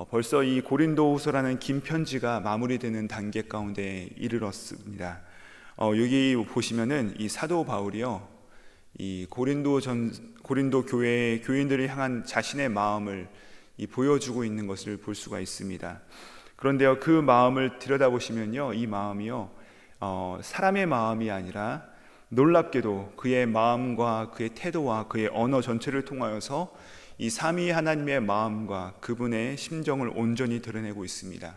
벌써 이 고린도후서라는 긴 편지가 마무리되는 단계 가운데 이르렀습니다. 여기 보시면은 이 사도 바울이요, 이 고린도 교회의 교인들을 향한 자신의 마음을 보여주고 있는 것을 볼 수가 있습니다. 그런데요, 그 마음을 들여다보시면요, 이 마음이요, 사람의 마음이 아니라 놀랍게도 그의 마음과 그의 태도와 그의 언어 전체를 통하여서 이 삼위 하나님의 마음과 그분의 심정을 온전히 드러내고 있습니다.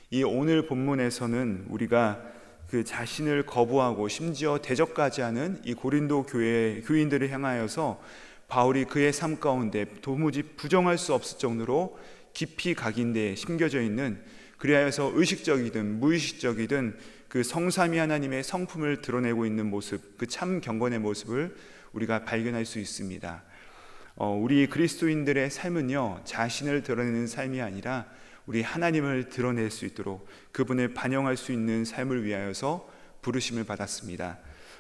이 오늘 본문에서는 우리가 그 자신을 거부하고 심지어 대적까지 하는 이 고린도 교회 교인들을 향하여서 바울이 그의 삶 가운데 도무지 부정할 수 없을 정도로 깊이 각인되어 심겨져 있는, 그리하여서 의식적이든 무의식적이든 그 성삼위 하나님의 성품을 드러내고 있는 모습, 그 참 경건의 모습을 우리가 발견할 수 있습니다. 우리 그리스도인들의 삶은요, 자신을 드러내는 삶이 아니라 우리 하나님을 드러낼 수 있도록 그분을 반영할 수 있는 삶을 위하여서 부르심을 받았습니다.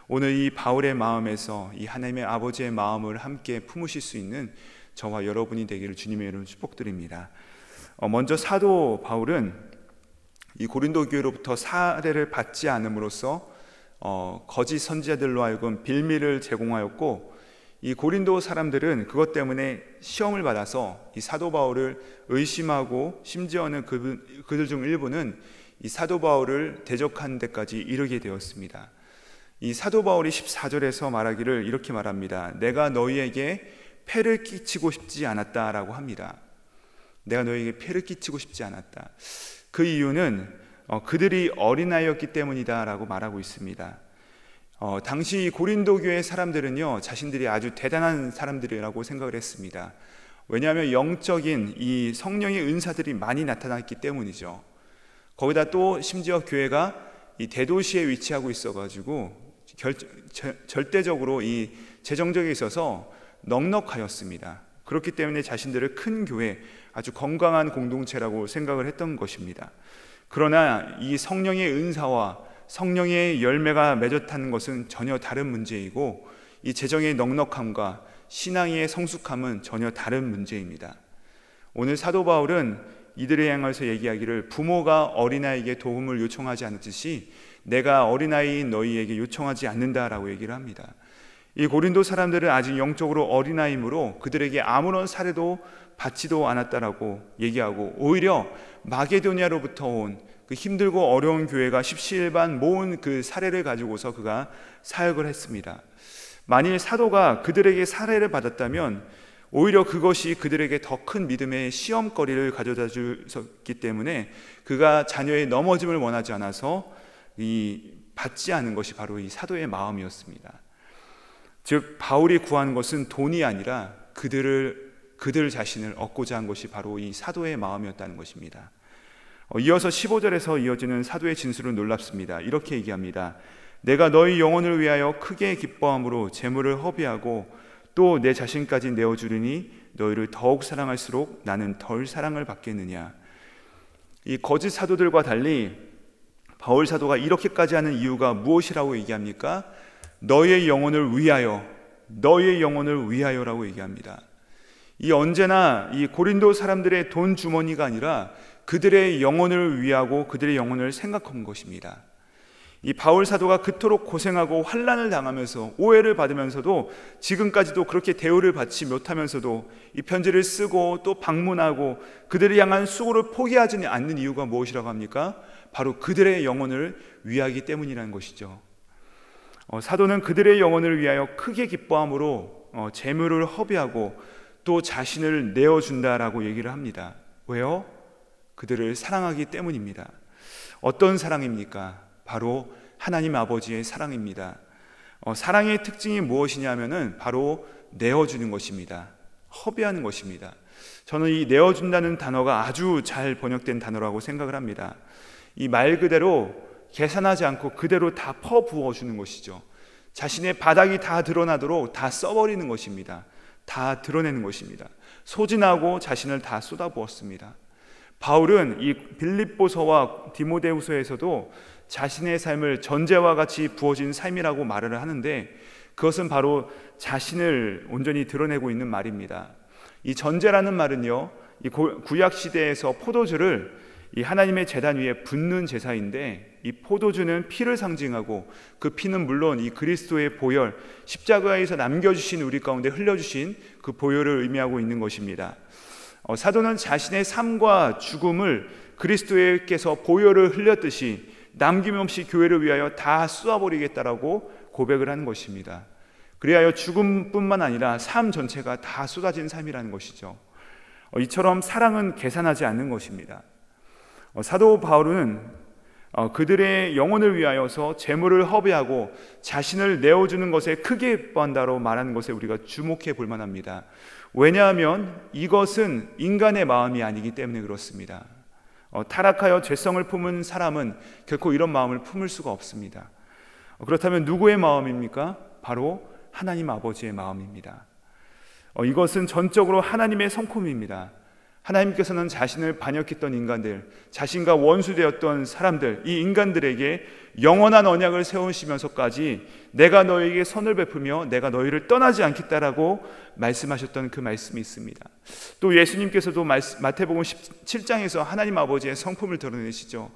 오늘 이 바울의 마음에서 이 하나님의 아버지의 마음을 함께 품으실 수 있는 저와 여러분이 되기를 주님의 이름으로 축복드립니다. 먼저 사도 바울은 이 고린도 교회로부터 사례를 받지 않음으로써 거짓 선지자들로 하여금 빌미를 제공하였고, 이 고린도 사람들은 그것 때문에 시험을 받아서 이 사도 바울을 의심하고, 심지어는 그들 중 일부는 이 사도 바울을 대적하는 데까지 이르게 되었습니다. 이 사도 바울이 14절에서 말하기를 이렇게 말합니다. 내가 너희에게 폐를 끼치고 싶지 않았다라고 합니다. 내가 너희에게 폐를 끼치고 싶지 않았다. 그 이유는 그들이 어린아이였기 때문이다 라고 말하고 있습니다. 당시 고린도 교회 사람들은요, 자신들이 아주 대단한 사람들이라고 생각을 했습니다. 왜냐하면 영적인 이 성령의 은사들이 많이 나타났기 때문이죠. 거기다 또 심지어 교회가 이 대도시에 위치하고 있어가지고 절대적으로 이 재정적에 있어서 넉넉하였습니다. 그렇기 때문에 자신들을 큰 교회, 아주 건강한 공동체라고 생각을 했던 것입니다. 그러나 이 성령의 은사와 성령의 열매가 맺어타는 것은 전혀 다른 문제이고, 이 재정의 넉넉함과 신앙의 성숙함은 전혀 다른 문제입니다. 오늘 사도 바울은 이들을 향해서 얘기하기를 부모가 어린아이에게 도움을 요청하지 않듯이 내가 어린아이인 너희에게 요청하지 않는다라고 얘기를 합니다. 이 고린도 사람들은 아직 영적으로 어린아이이므로 그들에게 아무런 사례도 받지도 않았다라고 얘기하고, 오히려 마게도냐로부터 온 그 힘들고 어려운 교회가 십시일반 모은 그 사례를 가지고서 그가 사역을 했습니다. 만일 사도가 그들에게 사례를 받았다면 오히려 그것이 그들에게 더 큰 믿음의 시험거리를 가져다 주었기 때문에 그가 자녀의 넘어짐을 원하지 않아서 받지 않은 것이 바로 이 사도의 마음이었습니다. 즉 바울이 구한 것은 돈이 아니라 그들 자신을 얻고자 한 것이 바로 이 사도의 마음이었다는 것입니다. 이어서 15절에서 이어지는 사도의 진술은 놀랍습니다. 이렇게 얘기합니다. 내가 너희 영혼을 위하여 크게 기뻐함으로 재물을 허비하고 또 내 자신까지 내어주리니 너희를 더욱 사랑할수록 나는 덜 사랑을 받겠느냐. 이 거짓 사도들과 달리 바울 사도가 이렇게까지 하는 이유가 무엇이라고 얘기합니까? 너희의 영혼을 위하여라고 얘기합니다. 언제나 이 고린도 사람들의 돈 주머니가 아니라 그들의 영혼을 위하고 그들의 영혼을 생각한 것입니다. 이 바울 사도가 그토록 고생하고 환난을 당하면서 오해를 받으면서도 지금까지도 그렇게 대우를 받지 못하면서도 이 편지를 쓰고 또 방문하고 그들을 향한 수고를 포기하지 않는 이유가 무엇이라고 합니까? 바로 그들의 영혼을 위하기 때문이라는 것이죠. 사도는 그들의 영혼을 위하여 크게 기뻐함으로 재물을 허비하고 또 자신을 내어준다라고 얘기를 합니다. 왜요? 그들을 사랑하기 때문입니다. 어떤 사랑입니까? 바로 하나님 아버지의 사랑입니다. 사랑의 특징이 무엇이냐면은 바로 내어주는 것입니다. 허비하는 것입니다. 저는 이 내어준다는 단어가 아주 잘 번역된 단어라고 생각을 합니다. 이 말 그대로 계산하지 않고 그대로 다 퍼부어주는 것이죠. 자신의 바닥이 다 드러나도록 다 써버리는 것입니다. 다 드러내는 것입니다. 소진하고 자신을 다 쏟아부었습니다. 바울은 이 빌립보서와 디모데후서에서도 자신의 삶을 전제와 같이 부어진 삶이라고 말을 하는데, 그것은 바로 자신을 온전히 드러내고 있는 말입니다. 이 전제라는 말은요, 이 구약 시대에서 포도주를 이 하나님의 제단 위에 붓는 제사인데, 이 포도주는 피를 상징하고 그 피는 물론 이 그리스도의 보혈, 십자가에서 남겨주신 우리 가운데 흘려주신 그 보혈을 의미하고 있는 것입니다. 사도는 자신의 삶과 죽음을 그리스도께서 보혈을 흘렸듯이 남김없이 교회를 위하여 다 쏟아버리겠다라고 고백을 하는 것입니다. 그리하여 죽음뿐만 아니라 삶 전체가 다 쏟아진 삶이라는 것이죠. 이처럼 사랑은 계산하지 않는 것입니다. 사도 바울은 그들의 영혼을 위하여서 재물을 허비하고 자신을 내어주는 것에 크게 기뻐한다로 말하는 것에 우리가 주목해 볼 만합니다. 왜냐하면 이것은 인간의 마음이 아니기 때문에 그렇습니다. 타락하여 죄성을 품은 사람은 결코 이런 마음을 품을 수가 없습니다. 그렇다면 누구의 마음입니까? 바로 하나님 아버지의 마음입니다. 이것은 전적으로 하나님의 성품입니다. 하나님께서는 자신을 반역했던 인간들, 자신과 원수되었던 사람들, 이 인간들에게 영원한 언약을 세우시면서까지 내가 너에게 선을 베푸며 내가 너희를 떠나지 않겠다라고 말씀하셨던 그 말씀이 있습니다. 또 예수님께서도 마태복음 17장에서 하나님 아버지의 성품을 드러내시죠.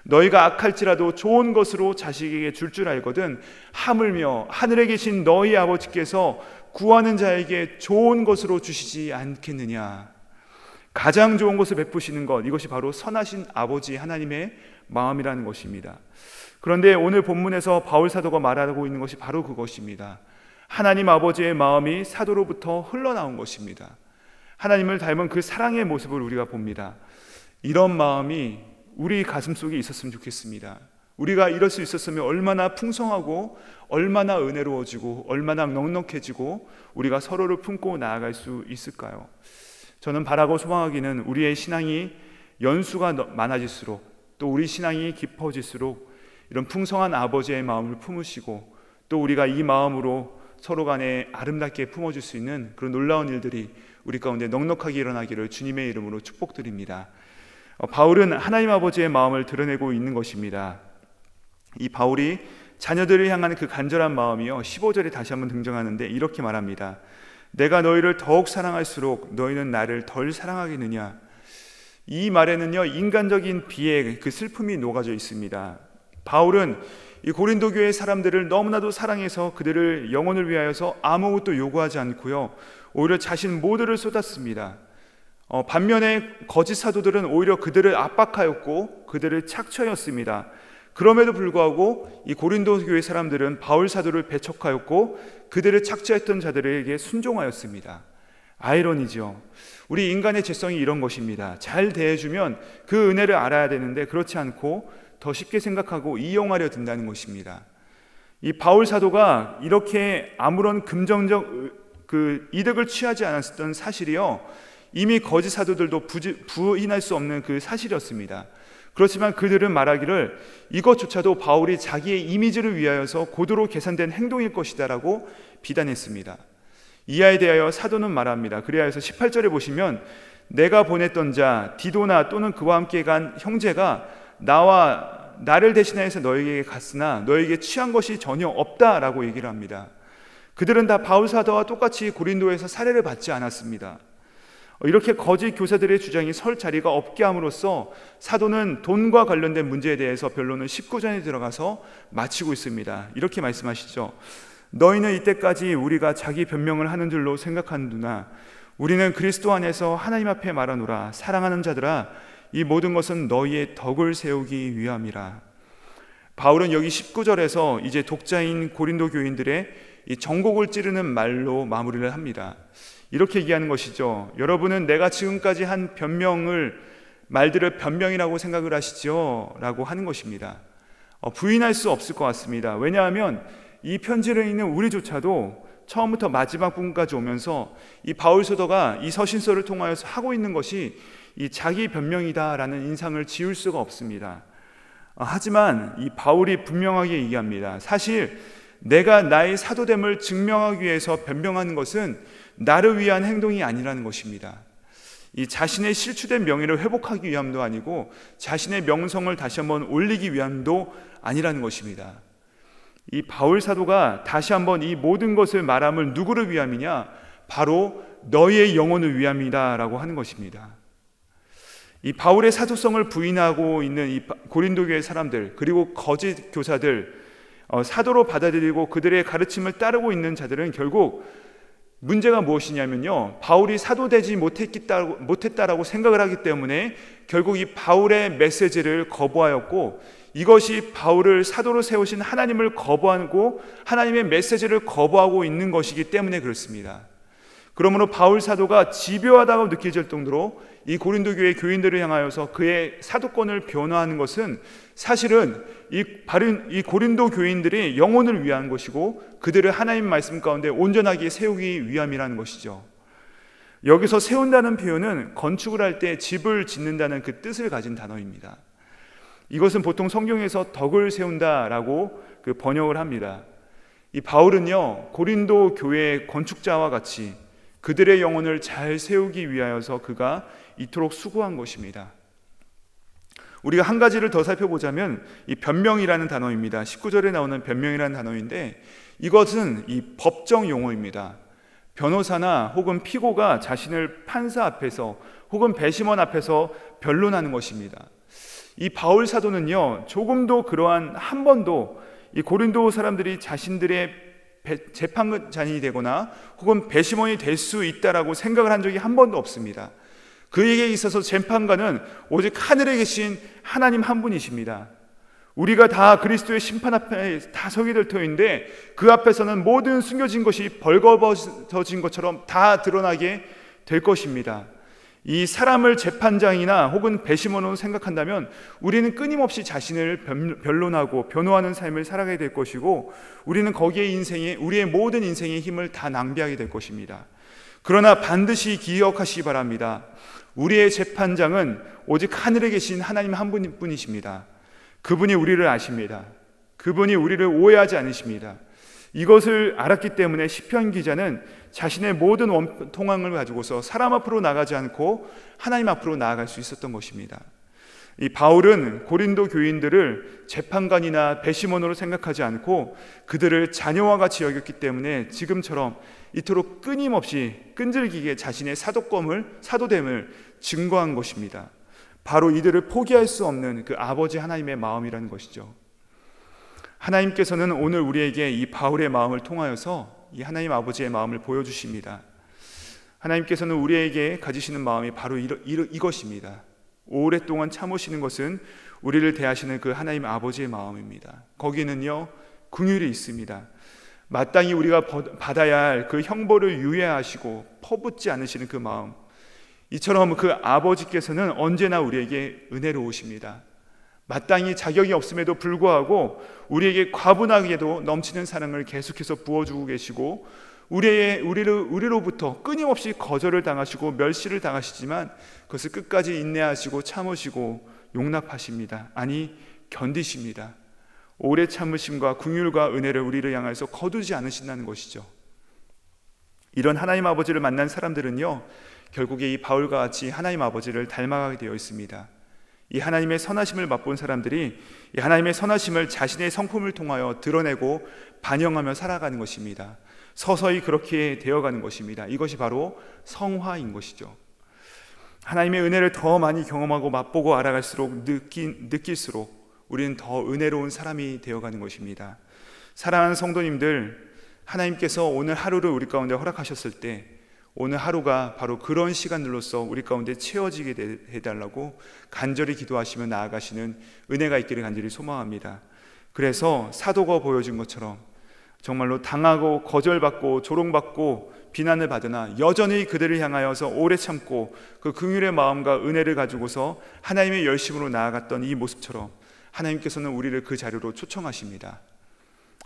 너희가 악할지라도 좋은 것으로 자식에게 줄 알거든 하물며 하늘에 계신 너희 아버지께서 구하는 자에게 좋은 것으로 주시지 않겠느냐. 가장 좋은 것을 베푸시는 것, 이것이 바로 선하신 아버지 하나님의 마음이라는 것입니다. 그런데 오늘 본문에서 바울 사도가 말하고 있는 것이 바로 그것입니다. 하나님 아버지의 마음이 사도로부터 흘러나온 것입니다. 하나님을 닮은 그 사랑의 모습을 우리가 봅니다. 이런 마음이 우리 가슴속에 있었으면 좋겠습니다. 우리가 이럴 수 있었으면 얼마나 풍성하고 얼마나 은혜로워지고 얼마나 넉넉해지고 우리가 서로를 품고 나아갈 수 있을까요? 저는 바라고 소망하기는 우리의 신앙이 연수가 많아질수록 또 우리 신앙이 깊어질수록 이런 풍성한 아버지의 마음을 품으시고 또 우리가 이 마음으로 서로 간에 아름답게 품어줄 수 있는 그런 놀라운 일들이 우리 가운데 넉넉하게 일어나기를 주님의 이름으로 축복드립니다. 바울은 하나님 아버지의 마음을 드러내고 있는 것입니다. 이 바울이 자녀들을 향한 그 간절한 마음이요 15절에 다시 한번 등장하는데 이렇게 말합니다. 내가 너희를 더욱 사랑할수록 너희는 나를 덜 사랑하겠느냐. 이 말에는요 인간적인 비애, 그 슬픔이 녹아져 있습니다. 바울은 이 고린도 교회 사람들을 너무나도 사랑해서 그들을 영혼을 위하여서 아무것도 요구하지 않고요 오히려 자신 모두를 쏟았습니다. 반면에 거짓 사도들은 오히려 그들을 압박하였고 그들을 착취하였습니다. 그럼에도 불구하고 이 고린도 교회 사람들은 바울 사도를 배척하였고 그들을 착취했던 자들에게 순종하였습니다. 아이러니죠. 우리 인간의 죄성이 이런 것입니다. 잘 대해주면 그 은혜를 알아야 되는데 그렇지 않고 더 쉽게 생각하고 이용하려 든다는 것입니다. 이 바울 사도가 이렇게 아무런 금전적 그 이득을 취하지 않았던 사실이요 이미 거짓 사도들도 부인할 수 없는 그 사실이었습니다. 그렇지만 그들은 말하기를 이것조차도 바울이 자기의 이미지를 위하여서 고도로 계산된 행동일 것이다 라고 비난했습니다. 이하에 대하여 사도는 말합니다. 그리하여서 18절에 보시면 내가 보냈던 자 디도나 또는 그와 함께 간 형제가 나를 대신해서 너에게 갔으나 너에게 취한 것이 전혀 없다라고 얘기를 합니다. 그들은 다 바울 사도와 똑같이 고린도에서 살해를 받지 않았습니다. 이렇게 거짓 교사들의 주장이 설 자리가 없게 함으로써 사도는 돈과 관련된 문제에 대해서 변론을 19장에 들어가서 마치고 있습니다. 이렇게 말씀하시죠. 너희는 이때까지 우리가 자기 변명을 하는 줄로 생각하는구나. 우리는 그리스도 안에서 하나님 앞에 말하노라. 사랑하는 자들아 이 모든 것은 너희의 덕을 세우기 위함이라. 바울은 여기 19절에서 이제 독자인 고린도 교인들의 이 정곡을 찌르는 말로 마무리를 합니다. 이렇게 얘기하는 것이죠. 여러분은 내가 지금까지 한 말들을 변명이라고 생각을 하시죠? 라고 하는 것입니다. 부인할 수 없을 것 같습니다. 왜냐하면 이 편지를 읽는 우리조차도 처음부터 마지막 부분까지 오면서 이 바울 사도가 이 서신서를 통하여서 하고 있는 것이 이 자기 변명이다라는 인상을 지울 수가 없습니다. 하지만 이 바울이 분명하게 얘기합니다. 사실 내가 나의 사도됨을 증명하기 위해서 변명하는 것은 나를 위한 행동이 아니라는 것입니다. 이 자신의 실추된 명예를 회복하기 위함도 아니고 자신의 명성을 다시 한번 올리기 위함도 아니라는 것입니다. 이 바울 사도가 다시 한번 이 모든 것을 말함을 누구를 위함이냐? 바로 너희의 영혼을 위함이다 라고 하는 것입니다. 이 바울의 사도성을 부인하고 있는 이 고린도 교회 사람들, 그리고 거짓 교사들, 사도로 받아들이고 그들의 가르침을 따르고 있는 자들은 결국 문제가 무엇이냐면요, 바울이 사도되지 못했다라고 생각을 하기 때문에 결국 이 바울의 메시지를 거부하였고, 이것이 바울을 사도로 세우신 하나님을 거부하고 하나님의 메시지를 거부하고 있는 것이기 때문에 그렇습니다. 그러므로 바울 사도가 집요하다고 느껴질 정도로 이 고린도 교회 교인들을 향하여서 그의 사도권을 변화하는 것은 사실은 이 고린도 교인들의 영혼을 위한 것이고 그들을 하나님 말씀 가운데 온전하게 세우기 위함이라는 것이죠. 여기서 세운다는 표현은 건축을 할 때 집을 짓는다는 그 뜻을 가진 단어입니다. 이것은 보통 성경에서 덕을 세운다라고 그 번역을 합니다. 이 바울은요, 고린도 교회의 건축자와 같이 그들의 영혼을 잘 세우기 위하여서 그가 이토록 수고한 것입니다. 우리가 한 가지를 더 살펴보자면 이 변명이라는 단어입니다. 19절에 나오는 변명이라는 단어인데, 이것은 이 법정 용어입니다. 변호사나 혹은 피고가 자신을 판사 앞에서 혹은 배심원 앞에서 변론하는 것입니다. 이 바울 사도는요, 조금도 그러한 한 번도 이 고린도 사람들이 자신들의 재판장이 되거나 혹은 배심원이 될 수 있다라고 생각을 한 적이 한 번도 없습니다. 그에게 있어서 재판관은 오직 하늘에 계신 하나님 한 분이십니다. 우리가 다 그리스도의 심판 앞에 다 서게 될 터인데 그 앞에서는 모든 숨겨진 것이 벌거벗어진 것처럼 다 드러나게 될 것입니다. 이 사람을 재판장이나 혹은 배심원으로 생각한다면 우리는 끊임없이 자신을 변론하고 변호하는 삶을 살아가게 될 것이고, 우리는 거기에 우리의 모든 인생의 힘을 다 낭비하게 될 것입니다. 그러나 반드시 기억하시기 바랍니다. 우리의 재판장은 오직 하늘에 계신 하나님 한 분뿐이십니다. 그분이 우리를 아십니다. 그분이 우리를 오해하지 않으십니다. 이것을 알았기 때문에 시편 기자는 자신의 모든 원통함을 가지고서 사람 앞으로 나가지 않고 하나님 앞으로 나아갈 수 있었던 것입니다. 이 바울은 고린도 교인들을 재판관이나 배심원으로 생각하지 않고 그들을 자녀와 같이 여겼기 때문에 지금처럼 이토록 끊임없이 끈질기게 자신의 사도됨을 증거한 것입니다. 바로 이들을 포기할 수 없는 그 아버지 하나님의 마음이라는 것이죠. 하나님께서는 오늘 우리에게 이 바울의 마음을 통하여서 이 하나님 아버지의 마음을 보여주십니다. 하나님께서는 우리에게 가지시는 마음이 바로 이것입니다. 오랫동안 참으시는 것은 우리를 대하시는 그 하나님 아버지의 마음입니다. 거기는요, 긍휼이 있습니다. 마땅히 우리가 받아야 할 그 형벌을 유예하시고 퍼붓지 않으시는 그 마음, 이처럼 그 아버지께서는 언제나 우리에게 은혜로우십니다. 마땅히 자격이 없음에도 불구하고 우리에게 과분하게도 넘치는 사랑을 계속해서 부어주고 계시고, 우리로부터 끊임없이 거절을 당하시고 멸시를 당하시지만 그것을 끝까지 인내하시고 참으시고 용납하십니다. 아니, 견디십니다. 오래 참으심과 긍휼과 은혜를 우리를 향해서 거두지 않으신다는 것이죠. 이런 하나님 아버지를 만난 사람들은요, 결국에 이 바울과 같이 하나님 아버지를 닮아가게 되어 있습니다. 이 하나님의 선하심을 맛본 사람들이 이 하나님의 선하심을 자신의 성품을 통하여 드러내고 반영하며 살아가는 것입니다. 서서히 그렇게 되어가는 것입니다. 이것이 바로 성화인 것이죠. 하나님의 은혜를 더 많이 경험하고 맛보고 알아갈수록 느낄수록 우리는 더 은혜로운 사람이 되어가는 것입니다. 사랑하는 성도님들, 하나님께서 오늘 하루를 우리 가운데 허락하셨을 때 오늘 하루가 바로 그런 시간들로서 우리 가운데 채워지게 해달라고 간절히 기도하시며 나아가시는 은혜가 있기를 간절히 소망합니다. 그래서 사도가 보여준 것처럼 정말로 당하고 거절받고 조롱받고 비난을 받으나 여전히 그들을 향하여서 오래 참고 그 긍휼의 마음과 은혜를 가지고서 하나님의 열심으로 나아갔던 이 모습처럼 하나님께서는 우리를 그 자리로 초청하십니다.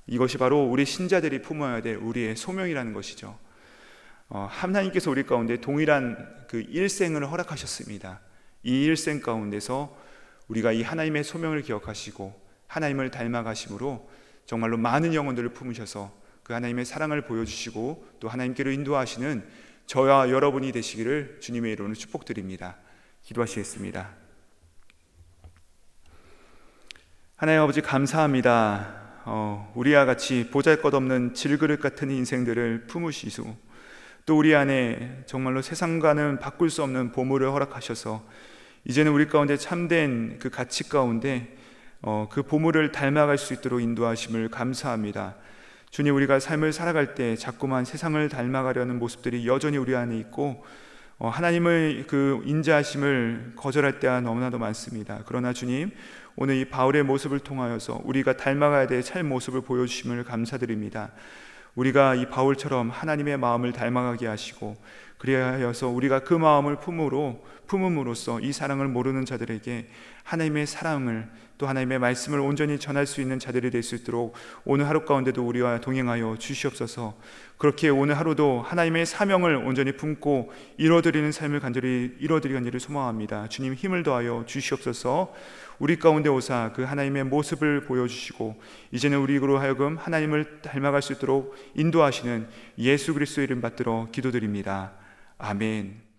이것이 바로 우리 신자들이 품어야 될 우리의 소명이라는 것이죠. 하나님께서 우리 가운데 동일한 그 일생을 허락하셨습니다. 이 일생 가운데서 우리가 이 하나님의 소명을 기억하시고 하나님을 닮아가심으로 정말로 많은 영혼들을 품으셔서 그 하나님의 사랑을 보여주시고 또 하나님께로 인도하시는 저와 여러분이 되시기를 주님의 이름으로 축복드립니다. 기도하시겠습니다. 하나님 아버지, 감사합니다. 우리와 같이 보잘것없는 질그릇 같은 인생들을 품으시고 또 우리 안에 정말로 세상과는 바꿀 수 없는 보물을 허락하셔서 이제는 우리 가운데 참된 그 가치 가운데 그 보물을 닮아갈 수 있도록 인도하심을 감사합니다. 주님, 우리가 삶을 살아갈 때 자꾸만 세상을 닮아가려는 모습들이 여전히 우리 안에 있고 하나님의 그 인자하심을 거절할 때가 너무나도 많습니다. 그러나 주님, 오늘 이 바울의 모습을 통하여서 우리가 닮아가야 될 참 모습을 보여주심을 감사드립니다. 우리가 이 바울처럼 하나님의 마음을 닮아가게 하시고, 그리하여서 우리가 그 마음을 품음으로써 이 사랑을 모르는 자들에게 하나님의 사랑을, 또 하나님의 말씀을 온전히 전할 수 있는 자들이 될 수 있도록 오늘 하루 가운데도 우리와 동행하여 주시옵소서. 그렇게 오늘 하루도 하나님의 사명을 온전히 품고 이뤄드리는 삶을 간절히 이뤄드리기를 소망합니다. 주님, 힘을 더하여 주시옵소서. 우리 가운데 오사 그 하나님의 모습을 보여주시고 이제는 우리로 하여금 하나님을 닮아갈 수 있도록 인도하시는 예수 그리스도의 이름 받들어 기도드립니다. 아멘.